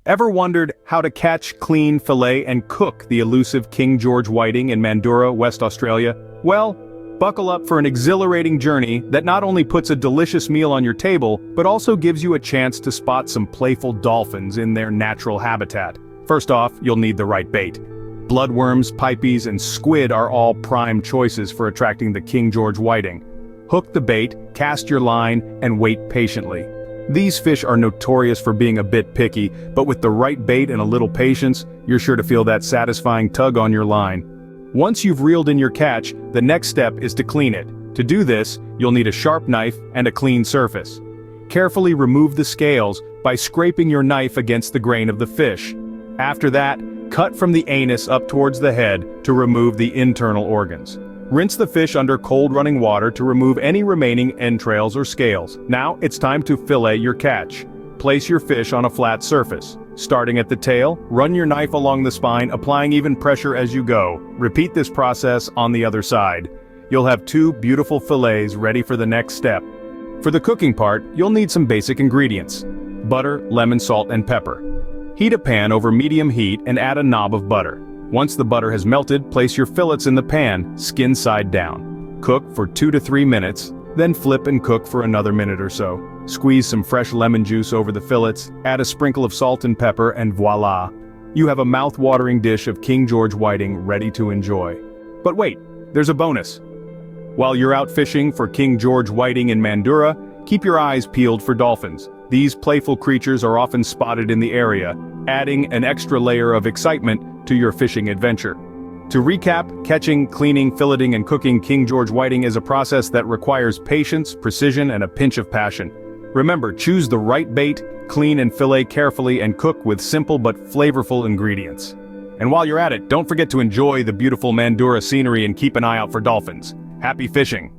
Ever wondered how to catch, clean, fillet, and cook the elusive King George whiting in Mandurah, West Australia? Well, buckle up for an exhilarating journey that not only puts a delicious meal on your table, but also gives you a chance to spot some playful dolphins in their natural habitat. First off, you'll need the right bait. Bloodworms, pipies, and squid are all prime choices for attracting the King George whiting. Hook the bait, cast your line, and wait patiently. These fish are notorious for being a bit picky, but with the right bait and a little patience, you're sure to feel that satisfying tug on your line. Once you've reeled in your catch, the next step is to clean it. To do this, you'll need a sharp knife and a clean surface. Carefully remove the scales by scraping your knife against the grain of the fish. After that, cut from the anus up towards the head to remove the internal organs. Rinse the fish under cold running water to remove any remaining entrails or scales. Now, it's time to fillet your catch. Place your fish on a flat surface. Starting at the tail, run your knife along the spine, applying even pressure as you go. Repeat this process on the other side. You'll have two beautiful fillets ready for the next step. For the cooking part, you'll need some basic ingredients: butter, lemon, salt, and pepper. Heat a pan over medium heat and add a knob of butter. Once the butter has melted, place your fillets in the pan, skin side down. Cook for 2 to 3 minutes, then flip and cook for another minute or so. Squeeze some fresh lemon juice over the fillets, add a sprinkle of salt and pepper, and voila! You have a mouth-watering dish of King George whiting ready to enjoy. But wait, there's a bonus. While you're out fishing for King George whiting in Mandurah, keep your eyes peeled for dolphins. These playful creatures are often spotted in the area, adding an extra layer of excitement to your fishing adventure. To recap, catching, cleaning, filleting, and cooking King George whiting is a process that requires patience, precision, and a pinch of passion. Remember, choose the right bait, clean and fillet carefully, and cook with simple but flavorful ingredients. And while you're at it, don't forget to enjoy the beautiful Mandurah scenery and keep an eye out for dolphins. Happy fishing!